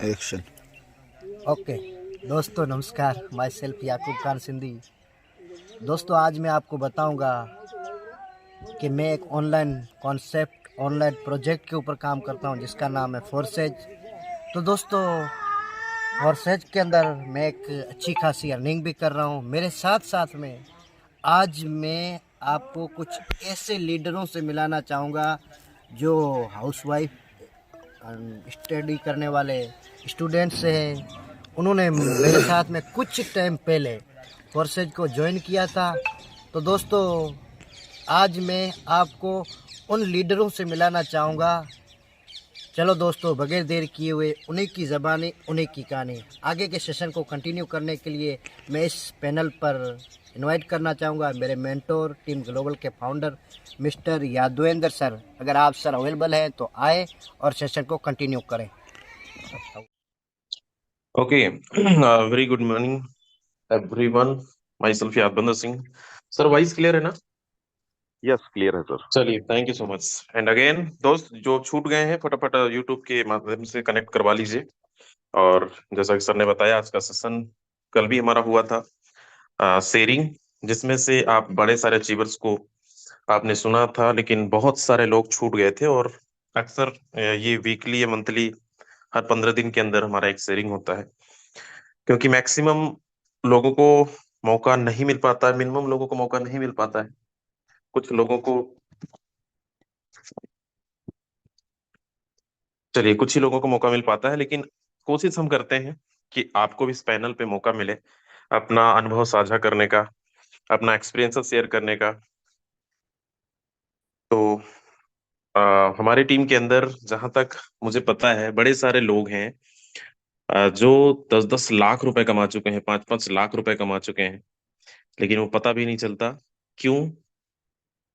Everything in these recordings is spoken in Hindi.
एक्शन। ओके। दोस्तों नमस्कार, माई सेल्फ याकूब खान सिंधी। दोस्तों आज मैं आपको बताऊंगा कि मैं एक ऑनलाइन कॉन्सेप्ट ऑनलाइन प्रोजेक्ट के ऊपर काम करता हूं जिसका नाम है फोर्सेज। तो दोस्तों फोर्सेज के अंदर मैं एक अच्छी खासी अर्निंग भी कर रहा हूं। मेरे साथ साथ में आज मैं आपको कुछ ऐसे लीडरों से मिलाना चाहूँगा जो हाउसवाइफ स्टडी करने वाले स्टूडेंट्स हैं। उन्होंने मेरे साथ में कुछ टाइम पहले कोर्सेज को ज्वाइन किया था। तो दोस्तों आज मैं आपको उन लीडरों से मिलाना चाहूँगा। चलो दोस्तों बगैर देर किए हुए उन्हीं की ज़बानी उन्हीं की कहानी आगे के सेशन को कंटिन्यू करने के लिए मैं इस पैनल पर इनवाइट करना चाहूँगा मेरे मेंटोर टीम ग्लोबल के फाउंडर मिस्टर यादवेंद्र सर। अगर आप सर अवेलेबल हैं तो आए और सेशन को कंटिन्यू करें। Okay, very good morning, everyone. Myself Yadvinder Singh. Sir voice clear है ना? यस क्लियर है सर। चलिए, thank you so much. And again दोस्त जो छूट गए हैं फटाफट यूट्यूब के माध्यम से कनेक्ट करवा लीजिए। और जैसा कि सर ने बताया, आज का सेशन कल भी हमारा हुआ था शेयरिंग, जिसमें से आप बड़े सारे अचीवर्स को आपने सुना था, लेकिन बहुत सारे लोग छूट गए थे। और अक्सर ये वीकली या मंथली हर 15 दिन के अंदर हमारा एक शेयरिंग होता है, क्योंकि मैक्सिमम लोगों को मौका नहीं मिल पाता है, मिनिमम लोगों को मौका नहीं मिल पाता है। कुछ लोगों को, चलिए कुछ ही लोगों को मौका मिल पाता है, लेकिन कोशिश हम करते हैं कि आपको भी इस पैनल पे मौका मिले अपना अनुभव साझा करने का, अपना एक्सपीरियंस शेयर करने का। तो हमारी टीम के अंदर जहां तक मुझे पता है, बड़े सारे लोग हैं जो 10-10 लाख रुपए कमा चुके हैं, 5-5 लाख रुपए कमा चुके हैं, लेकिन वो पता भी नहीं चलता। क्यों?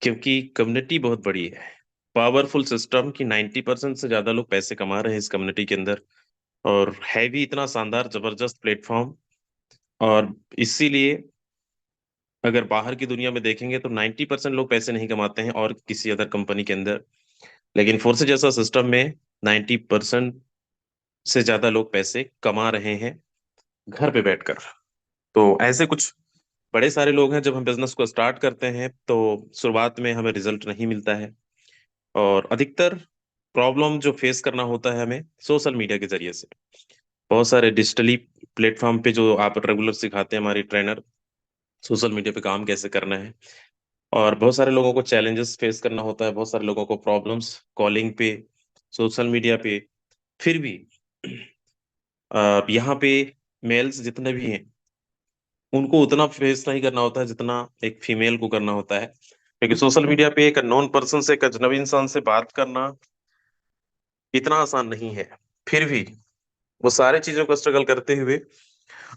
क्योंकि कम्युनिटी बहुत बड़ी है, पावरफुल सिस्टम की 90% से ज्यादा लोग पैसे कमा रहे हैं इस कम्युनिटी के अंदर। और है भी इतना शानदार जबरदस्त प्लेटफॉर्म। और इसीलिए अगर बाहर की दुनिया में देखेंगे तो 90% लोग पैसे नहीं कमाते हैं और किसी अदर कंपनी के अंदर, लेकिन फोर्स जैसा सिस्टम में 90% से ज्यादा लोग पैसे कमा रहे हैं घर पे बैठकर। तो ऐसे कुछ बड़े सारे लोग हैं। जब हम बिजनेस को स्टार्ट करते हैं तो शुरुआत में हमें रिजल्ट नहीं मिलता है, और अधिकतर प्रॉब्लम जो फेस करना होता है हमें सोशल मीडिया के जरिए से। बहुत सारे डिजिटली प्लेटफॉर्म पे जो आप रेगुलर सिखाते हैं हमारी ट्रेनर, सोशल मीडिया पे काम कैसे करना है। और बहुत सारे लोगों को चैलेंजेस फेस करना होता है, बहुत सारे लोगों को प्रॉब्लम्स कॉलिंग पे, सोशल मीडिया पे। फिर भी यहाँ पे मेल्स जितने भी हैं उनको उतना फेस नहीं करना होता है जितना एक फीमेल को करना होता है, क्योंकि सोशल मीडिया पे एक नॉन पर्सन से, एक अजनबी इंसान से बात करना इतना आसान नहीं है। फिर भी वो सारे चीजों को स्ट्रगल करते हुए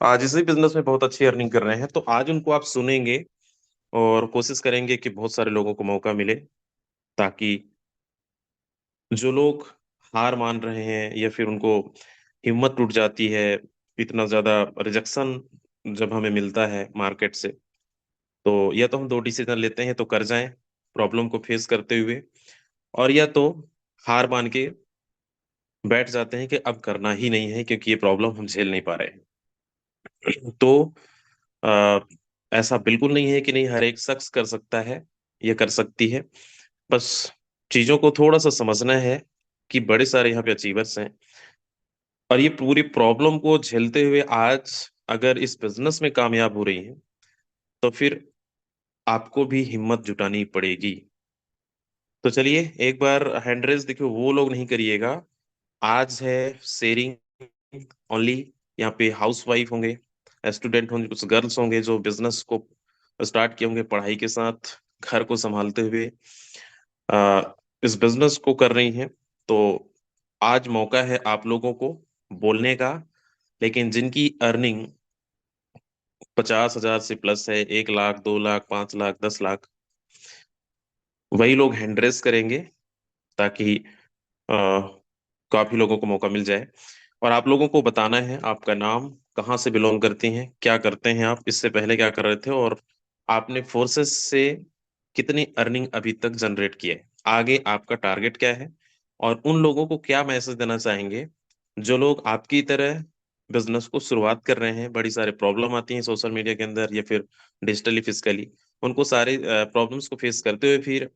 आज इसी बिजनेस में बहुत अच्छी अर्निंग कर रहे हैं। तो आज उनको आप सुनेंगे और कोशिश करेंगे कि बहुत सारे लोगों को मौका मिले, ताकि जो लोग हार मान रहे हैं या फिर उनको हिम्मत टूट जाती है, इतना ज्यादा रिजेक्शन जब हमें मिलता है मार्केट से, तो या तो हम दो डिसीजन लेते हैं, तो कर जाएं प्रॉब्लम को फेस करते हुए, और या तो हार मान के बैठ जाते हैं कि अब करना ही नहीं है क्योंकि ये प्रॉब्लम हम झेल नहीं पा रहे हैं। तो आ, ऐसा बिल्कुल नहीं है कि नहीं, हर एक शख्स कर सकता है या कर सकती है। बस चीजों को थोड़ा सा समझना है कि बड़े सारे यहाँ पे अचीवर्स हैं, और ये पूरी प्रॉब्लम को झेलते हुए आज अगर इस बिजनेस में कामयाब हो रही हैं, तो फिर आपको भी हिम्मत जुटानी पड़ेगी। तो चलिए एक बार हैंड रेस देखिए, वो लोग नहीं करिएगा। आज है शेयरिंग ओनली। यहाँ पे हाउस वाइफ होंगे, स्टूडेंट होंगे, कुछ गर्ल्स होंगे जो बिजनेस को स्टार्ट किए होंगे पढ़ाई के साथ, घर को संभालते हुए इस बिजनेस को कर रही हैं। तो आज मौका है आप लोगों को बोलने का। लेकिन जिनकी अर्निंग 50,000 से प्लस है, 1 लाख, 2 लाख, 5 लाख, 10 लाख, वही लोग हैंड रेस करेंगे, ताकि अ, काफी लोगों को मौका मिल जाए। और आप लोगों को बताना है आपका नाम, कहाँ से बिलोंग करती हैं, क्या करते हैं आप, इससे पहले क्या कर रहे थे, और आपने फोर्सेस से कितनी अर्निंग अभी तक जनरेट की है, आगे आपका टारगेट क्या है, और उन लोगों को क्या मैसेज देना चाहेंगे जो लोग आपकी तरह बिजनेस को शुरुआत कर रहे हैं, बड़ी सारी प्रॉब्लम आती हैं सोशल मीडिया के अंदर या फिर डिजिटली फिजिकली, उनको सारे प्रॉब्लम्स को फेस करते हुए फिर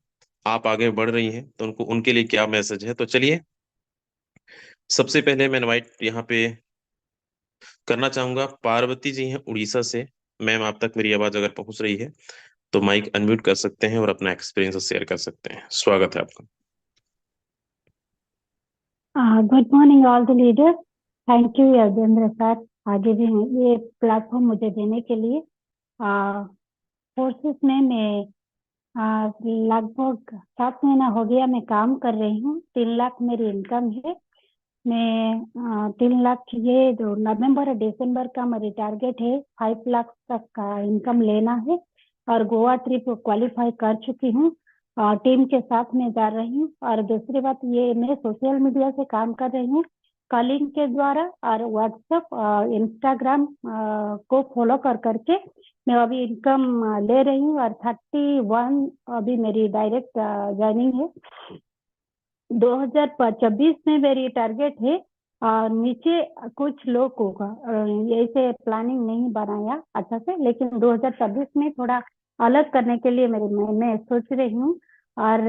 आप आगे बढ़ रही हैं, तो उनको उनके लिए क्या मैसेज है? तो चलिए, सबसे पहले मैं इनवाइट यहाँ पे करना चाहूंगा, पार्वती जी हैं उड़ीसा से। मैम, आप तक मेरी आवाज अगर पहुंच रही है तो माइक अनम्यूट कर सकते हैं और अपना एक्सपीरियंस शेयर कर सकते हैं। स्वागत है आपका। Good morning all the leaders. Thank you Yajendra sir, आगे भी ये प्लेटफॉर्म मुझे देने के लिए। फोर्सेस में मैं लगभग 7 महीना हो गया मैं काम कर रही हूँ। 3 लाख मेरी इनकम है। मैं 3 लाख, ये जो नवंबर और दिसंबर का मेरी टारगेट है 5 लाख तक का इनकम लेना है, और गोवा ट्रिप क्वालिफाई कर चुकी हूँ। टीम के साथ में जा रही हूँ। और दूसरी बात, ये मैं सोशल मीडिया से काम कर रही हूँ कॉलिंग के द्वारा, और व्हाट्सएप इंस्टाग्राम को फॉलो कर करके मैं अभी इनकम ले रही हूँ। और 31 अभी मेरी डायरेक्ट ज्वाइनिंग है। 2026 में मेरी टारगेट है। नीचे कुछ लोग होगा, ऐसे प्लानिंग नहीं बनाया अच्छा से, लेकिन 2026 में थोड़ा अलग करने के लिए मैं सोच रही हूँ। और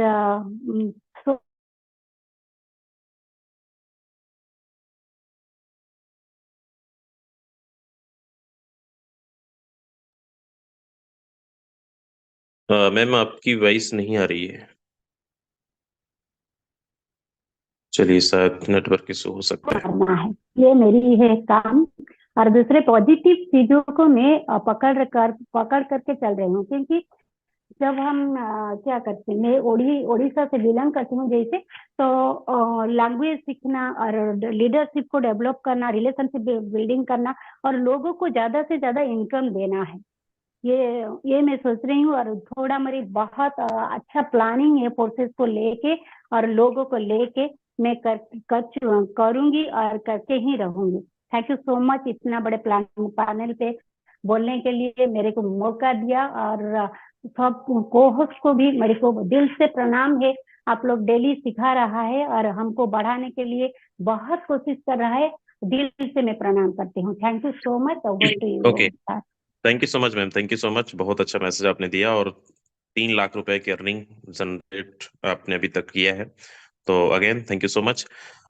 मैम, आपकी वॉइस नहीं आ रही है। चलिए, शायद नेटवर्क इशू हो सकता है। करना है, ये मेरी है काम। और दूसरे पॉजिटिव चीजों को मैं पकड़ करके चल रही हूँ, क्योंकि जब हम क्या करते हैं, मैं उड़ीसा से बिलोंग करती हूँ जैसे, तो लैंग्वेज सीखना और लीडरशिप को डेवलप करना, रिलेशनशिप बिल्डिंग करना, और लोगों को ज्यादा से ज्यादा इनकम देना है, ये मैं सोच रही हूँ। और थोड़ा मेरी बहुत अच्छा प्लानिंग है फोर्सेस को लेके और लोगों को लेके। मैं करूंगी और करके ही रहूंगी। थैंक यू सो मच इतना बड़े पैनल पे बोलने के लिए मेरे को मौका दिया। और सब को होस्ट को भी मेरे को दिल से प्रणाम है। आप लोग डेली सिखा रहा है और हमको बढ़ाने के लिए बहुत कोशिश कर रहा है। दिल से मैं प्रणाम करती हूँ। Thank you so much. Over to okay, you. Thank you so much ma'am, thank you so much. बहुत अच्छा मैसेज आपने दिया, और 3 लाख रुपए की अर्निंग जनरेट आपने अभी तक किया है, तो again thank you so much.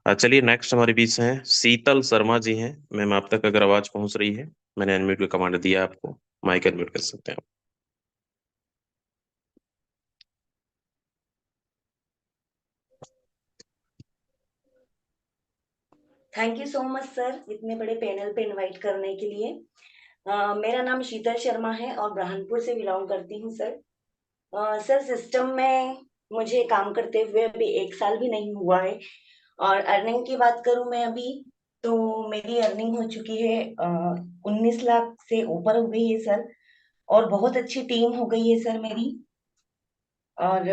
चलिए, नेक्स्ट हमारे बीच हैं शीतल शर्मा जी हैं। मैम, आप तक अगर आवाज पहुंच रही है, मैंने अनम्यूट का कमांड दिया आपको, माइक अनम्यूट कर सकते हैं। Thank you so much sir, इतने बड़े पैनल पे इनवाइट करने के लिए। मेरा नाम शीतल शर्मा है और ब्रह्मपुर से बिलोंग करती हूँ सर। सर, सिस्टम में मुझे काम करते हुए अभी 1 साल भी नहीं हुआ है। और अर्निंग की बात करूं मैं अभी, तो मेरी अर्निंग हो चुकी है 19 लाख से ऊपर हो गई है सर। और बहुत अच्छी टीम हो गई है सर मेरी। और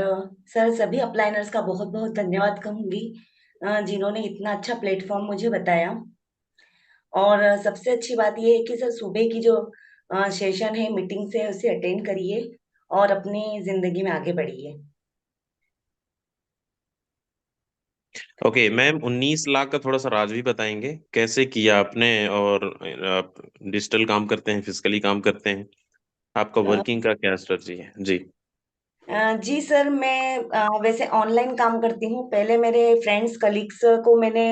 सर, सभी अपलाइनर्स का बहुत बहुत धन्यवाद कहूंगी, जिन्होंने इतना अच्छा प्लेटफॉर्म मुझे बताया। और सबसे अच्छी बात यह है कि सर, सुबह की जो सेशन है, मीटिंग से उसे अटेंड करिए और अपनी जिंदगी में आगे बढ़िए। ओके मैम, 19 लाख का थोड़ा सा राज भी बताएंगे, कैसे किया आपने? और आप डिजिटल काम करते हैं, फिजिकली काम करते हैं, आपका अ, वर्किंग का क्या स्ट्रेटजी है जी? जी सर, मैं वैसे ऑनलाइन काम करती हूँ। पहले मेरे फ्रेंड्स कलीग्स को मैंने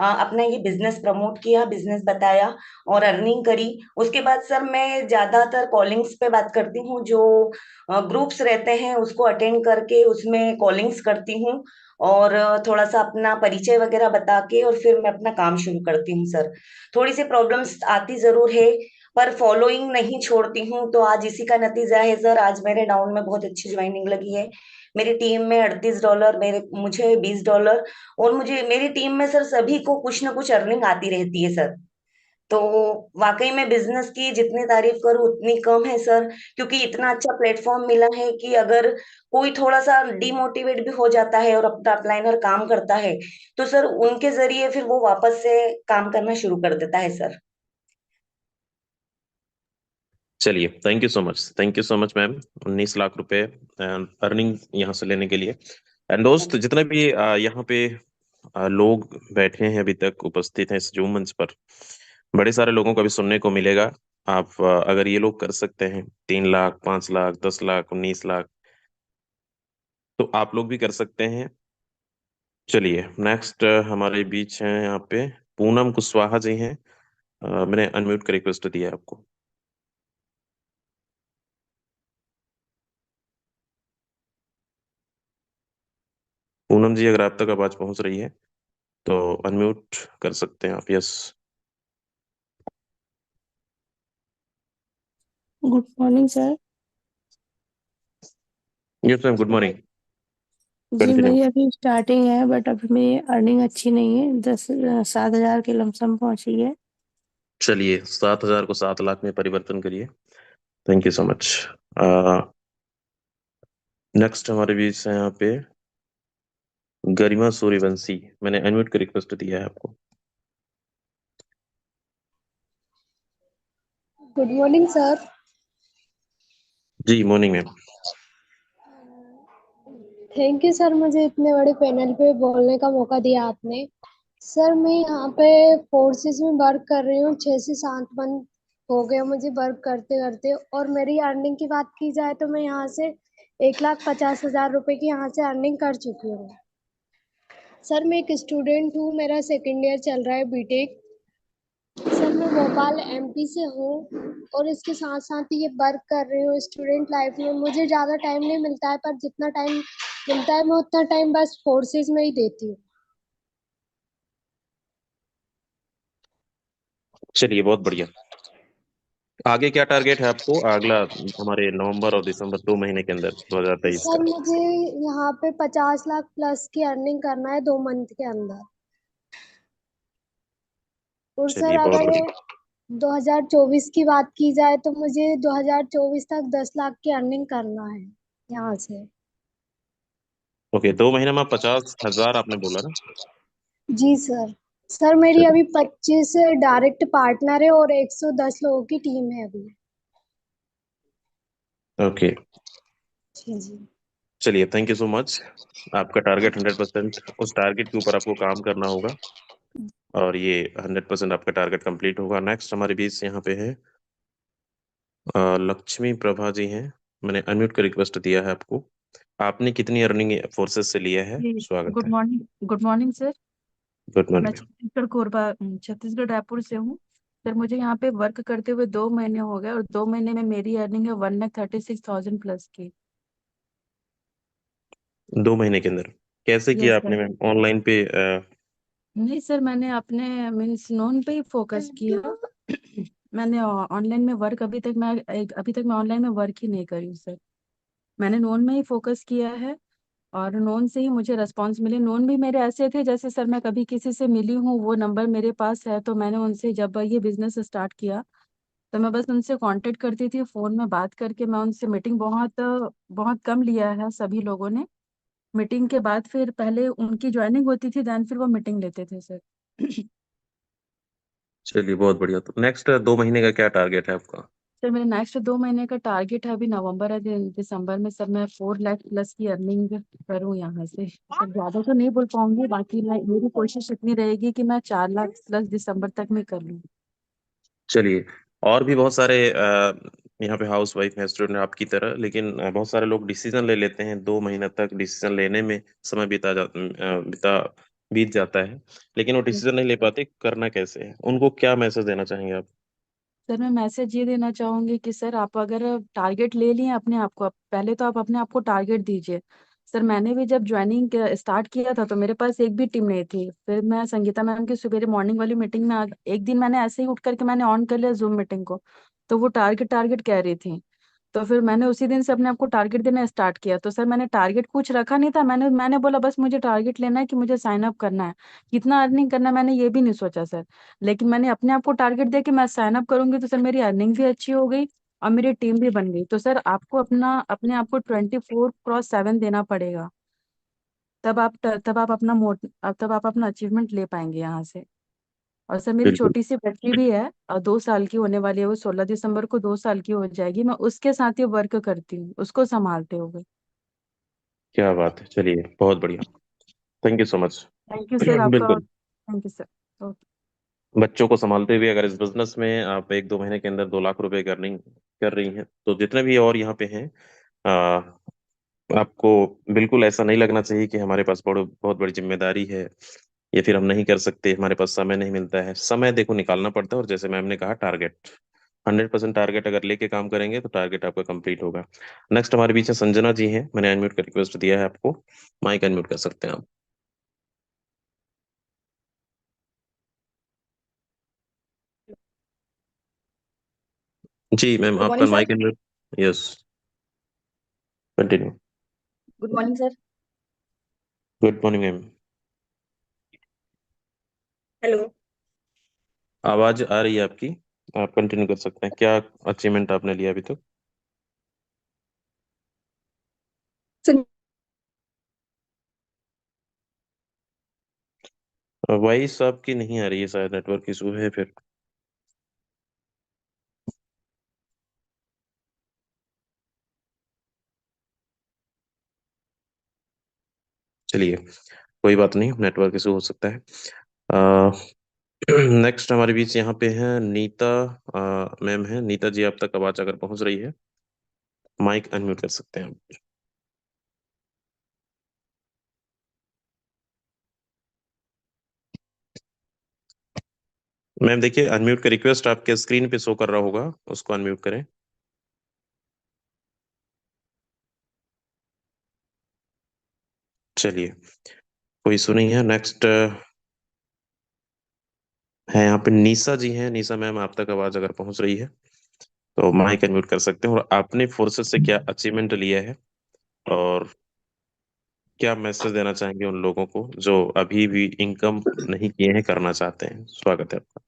अपना ये बिजनेस प्रमोट किया, बिजनेस बताया और अर्निंग करी। उसके बाद सर, मैं ज्यादातर कॉलिंग्स पे बात करती हूँ। जो ग्रुप्स रहते हैं उसको अटेंड करके उसमें कॉलिंग्स करती हूँ, और थोड़ा सा अपना परिचय वगैरह बता के और फिर मैं अपना काम शुरू करती हूँ सर। थोड़ी सी प्रॉब्लम्स आती जरूर है, पर फॉलोइंग नहीं छोड़ती हूँ। तो आज इसी का नतीजा है सर, आज मेरे डाउन में बहुत अच्छी ज्वाइनिंग लगी है। मेरी टीम में $38, मेरे मुझे $20। और मुझे मेरी टीम में सर सभी को कुछ ना कुछ अर्निंग आती रहती है सर। तो वाकई में बिजनेस की जितनी तारीफ करूं उतनी कम है सर, क्योंकि इतना अच्छा प्लेटफॉर्म मिला है कि अगर कोई थोड़ा सा डिमोटिवेट भी हो जाता है और अपना अपलाइनर काम करता है, तो सर उनके जरिए फिर वो वापस से काम करना शुरू कर देता है सर। चलिए, thank you so much, thank you so much ma'am. 19 lakh रुपए अर्निंग यहाँ से लेने के लिए। एंड दोस्त, जितने भी यहाँ पे लोग बैठे हैं अभी तक उपस्थित हैं इस जूम मंच पर, बड़े सारे लोगों को भी सुनने को मिलेगा। आप अगर ये लोग कर सकते हैं 3 लाख, 5 लाख, 10 लाख, 19 लाख, तो आप लोग भी कर सकते हैं। चलिए नेक्स्ट हमारे बीच हैं यहाँ पे पूनम कुशवाहा जी हैं। मैंने अनम्यूट का रिक्वेस्ट दिया है आपको। पूनम जी, अगर आप तक आवाज पहुंच रही है तो अनम्यूट कर सकते हैं आप। Yes. Good morning sir. Yes ma'am, good morning. जी कंटिन्यू। मेरी अभी स्टार्टिंग है, बट अभी मेरी अर्निंग अच्छी नहीं है। 7,000 के लमसम पहुंची है। चलिए 7,000 को 7 लाख में परिवर्तन करिए। Thank you so much. Next हमारे बीच है यहाँ पे गरिमा सूर्यवंशी। मैंने अनम्यूट का रिक्वेस्ट दिया है आपको। Good morning sir. जी morning ma'am. Thank you sir, मुझे इतने बड़े पैनल पे बोलने का मौका दिया आपने। सर मैं यहाँ पे फोर्सेस में वर्क कर रही हूँ, 6 से 7 मंथ हो गए मुझे वर्क करते करते। और मेरी अर्निंग की बात की जाए तो मैं यहाँ से 1,50,000 रुपए की यहाँ से अर्निंग कर चुकी हूँ। सर मैं एक स्टूडेंट हूँ, मेरा सेकेंड ईयर चल रहा है बीटेक। सर मैं भोपाल एमपी से हूँ और इसके साथ साथ ये वर्क कर रही हूँ स्टूडेंट लाइफ में। मुझे ज़्यादा टाइम नहीं मिलता है, पर जितना टाइम मिलता है मैं उतना टाइम बस फोर्सेस में ही देती हूँ। चलिए बहुत बढ़िया। आगे क्या टारगेट है आपको अगला, हमारे नवंबर और दिसंबर 2 महीने के अंदर 2023 सर का? मुझे यहाँ पे 50 लाख प्लस की अर्निंग करना है 2 मंथ के अंदर। और सर चलिए बहुत अगर बढ़िया। 2024 की बात की जाए तो मुझे 2024 तक 10 लाख की अर्निंग करना है यहाँ से। ओके, 2 महीने में 50,000 आपने बोला ना? जी सर। सर मेरी चलिए। अभी 25 डायरेक्ट पार्टनर है और 110 लोगों की टीम है अभी। ओके। जी जी। चलिए थैंक यू सो मच। आपका टारगेट 100%, उस टारगेट के ऊपर आपको काम करना होगा और ये 100% आपका टारगेट कंप्लीट होगा। नेक्स्ट हमारे बीच यहाँ पे है लक्ष्मी प्रभा जी हैं। मैंने अनम्यूट का रिक्वेस्ट दिया है आपको। आपने कितनी अर्निंग फोर्सेस से लिया है? जी स्वागत गुड है। Morning. Good morning sir. Good मैं मॉर्निंग। छत्तीसगढ़ कोरबा छत्तीसगढ़ रायपुर से हूँ। सर मुझे यहाँ पे वर्क करते हुए 2 महीने हो गए और 2 महीने में मेरी अर्निंग है 1,36,000 प्लस की। 2 महीने के अंदर कैसे किया यस आपने सर। मैम? ऑनलाइन पे नहीं सर, मैंने अपने मीन्स नोन पे ही फोकस किया। मैंने ऑनलाइन में वर्क अभी तक मैं ऑनलाइन में वर्क ही नहीं करी हूँ सर। मैंने नोन में ही फोकस किया है और नोन से ही मुझे रेस्पॉन्स मिले। नोन भी मेरे ऐसे थे जैसे सर मैं कभी किसी से मिली हूँ, वो नंबर मेरे पास है, तो मैंने उनसे जब ये बिजनेस स्टार्ट किया तो मैं बस उनसे कांटेक्ट करती थी फोन में बात करके। मैं उनसे मीटिंग बहुत बहुत कम लिया है सभी लोगों ने। मीटिंग के बाद फिर पहले उनकी ज्वाइनिंग होती थी, देन फिर वो मीटिंग लेते थे सर। चलिए बहुत बढ़िया। तो नेक्स्ट 2 महीने का क्या टारगेट है आपका? सर मेरे नेक्स्ट 2 महीने का टारगेट है, अभी नवंबर है, दिसंबर में सर मैं 4 लाख प्लस की अर्निंग करूँ यहाँ से। सर ज्यादा तो नहीं बोल पाऊंगी, बाकी मेरी कोशिश इतनी रहेगी कि मैं 4 लाख प्लस दिसंबर तक में कर लूँ। चलिए, और भी बहुत सारे यहाँ पे हाउस वाइफ हैं, स्टूडेंट आपकी तरह, लेकिन बहुत सारे लोग डिसीजन ले लेते हैं, 2 महीने तक डिसीजन लेने में समय बीत जाता है, लेकिन वो डिसीजन नहीं ले पाते। करना कैसे है, उनको क्या मैसेज देना चाहेंगे आप? सर मैं मैसेज ये देना चाहूंगी कि सर आप अगर टारगेट ले लिए अपने आप को, पहले तो आप अपने आप को टारगेट दीजिए। सर मैंने भी जब ज्वाइनिंग स्टार्ट किया था तो मेरे पास एक भी टीम नहीं थी। फिर मैं संगीता मैम की सवेरे मॉर्निंग वाली मीटिंग में एक दिन मैंने ऐसे ही उठ करके मैंने ऑन कर लिया जूम मीटिंग को, तो वो टारगेट टारगेट कह रही थी। तो फिर मैंने उसी दिन से अपने आप को टारगेट देना स्टार्ट किया। तो सर मैंने टारगेट कुछ रखा नहीं था, मैंने बोला बस मुझे टारगेट लेना है कि मुझे साइन अप करना है। कितना अर्निंग करना है मैंने ये भी नहीं सोचा सर। लेकिन मैंने अपने आप को टारगेट दिया कि मैं साइन अप करूंगी तो सर मेरी अर्निंग भी अच्छी हो गई और मेरी टीम भी बन गई। तो सर आपको अपने आप को 24/7 देना पड़ेगा। तब आप अपना अचीवमेंट ले पाएंगे यहाँ से। और सर मेरी बिल्कुल। छोटी सी बच्ची भी है और 2 साल की होने वाली है, वो 16 दिसंबर को 2 साल की हो जाएगी। मैं उसके साथ ही वर्क करती हूँ, उसको संभालते हुए। क्या बात है, चलिए बहुत बढ़िया। Thank you so much. Thank you sir आपका। बिल्कुल। Thank you sir. ओके। बच्चों को संभालते हुए अगर इस बिजनेस में आप 1-2 महीने के अंदर 2 लाख रुपए की अर्निंग कर रही हैं, तो जितने भी और यहाँ पे हैं, आपको बिल्कुल ऐसा नहीं लगना चाहिए कि हमारे पास बहुत बड़ी जिम्मेदारी है, या फिर हम नहीं कर सकते, हमारे पास समय नहीं मिलता है। समय देखो निकालना पड़ता है, और जैसे मैम ने कहा, टारगेट 100% टारगेट अगर लेके काम करेंगे तो टारगेट आपका कंप्लीट होगा। नेक्स्ट हमारे बीच में संजना जी हैं, मैंने अनम्यूट का रिक्वेस्ट दिया है आपको, माइक अनम्यूट कर सकते हैं आप। जी मैम, गुड आपका morning mic sir. Unmute. Yes, continue. Good morning sir. Good morning ma'am. Hello. आवाज आ रही है आपकी, आप कंटिन्यू कर सकते हैं। क्या अचीवमेंट आपने लिया अभी तक? सर वॉइस आपकी नहीं आ रही है, शायद नेटवर्क इशू है फिर। चलिए, कोई बात नहीं, नेटवर्क इशू हो सकता है। नेक्स्ट हमारे बीच यहाँ पे है नीता मैम है। नीता जी, आप तक आवाज अगर पहुंच रही है, माइक अनम्यूट कर सकते हैं आप। मैम देखिए, अनम्यूट का रिक्वेस्ट आपके स्क्रीन पे शो कर रहा होगा, उसको अनम्यूट करें। चलिए, कोई इशू नहीं है। नेक्स्ट है यहाँ पे निशा जी हैं। निशा मैम, आप तक आवाज अगर पहुंच रही है तो माइक अनम्यूट कर सकते हैं, और आपने फोर्सेस से क्या अचीवमेंट लिया है, और क्या मैसेज देना चाहेंगे उन लोगों को जो अभी भी इनकम नहीं किए हैं, करना चाहते हैं। स्वागत है आपका।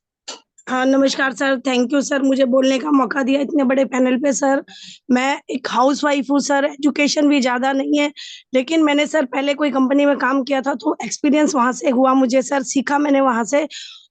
हाँ, नमस्कार सर। थैंक यू सर, मुझे बोलने का मौका दिया इतने बड़े पैनल पे सर। मैं एक हाउसवाइफ हूँ सर, एजुकेशन भी ज़्यादा नहीं है, लेकिन मैंने सर पहले कोई कंपनी में काम किया था, तो एक्सपीरियंस वहाँ से हुआ मुझे सर, सीखा मैंने वहाँ से।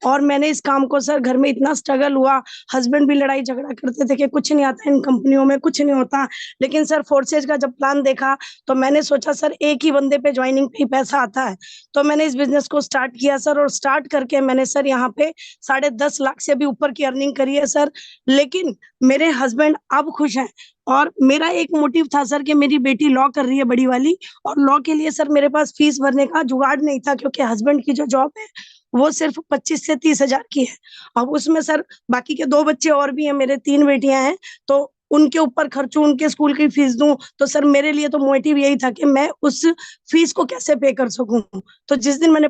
और मैंने इस काम को सर, घर में इतना स्ट्रगल हुआ, हस्बैंड भी लड़ाई झगड़ा करते थे कि कुछ नहीं आता इन कंपनियों में, कुछ नहीं होता। लेकिन सर फोर्सेज का जब प्लान देखा, तो मैंने सोचा सर एक ही बंदे पे ज्वाइनिंग पे ही पैसा आता है, तो मैंने इस बिज़नेस को स्टार्ट किया सर, और स्टार्ट करके मैंने सर यहाँ पे 10.5 लाख से भी ऊपर की अर्निंग करी है सर। लेकिन मेरे हस्बैंड अब खुश हैं, और मेरा एक मोटिव था सर कि मेरी बेटी लॉ कर रही है बड़ी वाली, और लॉ के लिए सर मेरे पास फीस भरने का जुगाड़ नहीं था, क्योंकि हस्बैंड की जो जॉब है वो सिर्फ 25 से 30 हजार की है। अब उसमें सर बाकी के 2 बच्चे और भी हैं, मेरे 3 बेटियां हैं, तो उनके ऊपर खर्चूं, उनके स्कूल की फीस दूं, तो सर मेरे लिए तो मोटिव यही था कि मैं उस फीस को कैसे पे कर सकूं। तो जिस दिन मैंने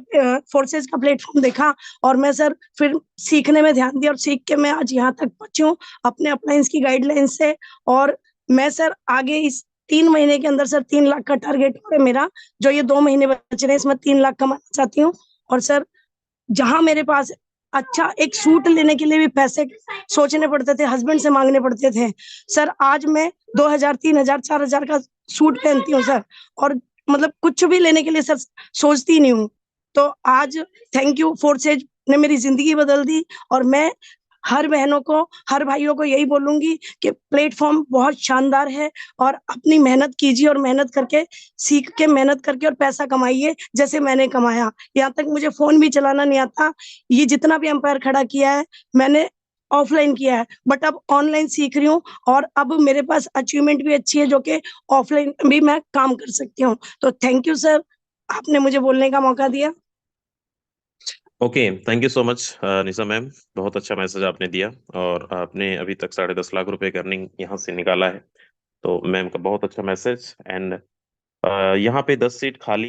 फोर्सेज का प्लेटफॉर्म देखा, और मैं सर फिर सीखने में ध्यान दिया, और सीख के मैं आज यहाँ तक पहुंची हूँ अपने अपलाइंस की गाइडलाइन से। और मैं सर आगे इस 3 महीने के अंदर सर 3 लाख का टारगेट है मेरा, जो ये 2 महीने बच रहे हैं इसमें 3 लाख कमाना चाहती हूँ। और सर जहां मेरे पास अच्छा एक सूट लेने के लिए भी पैसे सोचने पड़ते थे, हस्बैंड से मांगने पड़ते थे, सर आज मैं 2 हजार 3 हजार 4 हजार का सूट पहनती हूँ सर। और मतलब कुछ भी लेने के लिए सर सोचती नहीं हूँ। तो आज थैंक यू फोर्सेज ने मेरी जिंदगी बदल दी। और मैं हर बहनों को, हर भाइयों को यही बोलूंगी कि प्लेटफॉर्म बहुत शानदार है, और अपनी मेहनत कीजिए, और मेहनत करके सीख के, मेहनत करके और पैसा कमाइए जैसे मैंने कमाया। यहाँ तक मुझे फोन भी चलाना नहीं आता, ये जितना भी एम्पायर खड़ा किया है मैंने ऑफलाइन किया है, बट अब ऑनलाइन सीख रही हूँ, और अब मेरे पास अचीवमेंट भी अच्छी है, जो कि ऑफलाइन भी मैं काम कर सकती हूँ। तो थैंक यू सर, आपने मुझे बोलने का मौका दिया। Okay, thank you so much Nisha ma'am, बहुत अच्छा मैसेज आपने दिया, और आपने अभी तक 10.5 लाख रुपए का अर्निंग यहाँ से निकाला है, तो मैम का बहुत अच्छा मैसेज। एंड यहाँ पे 10 सीट खाली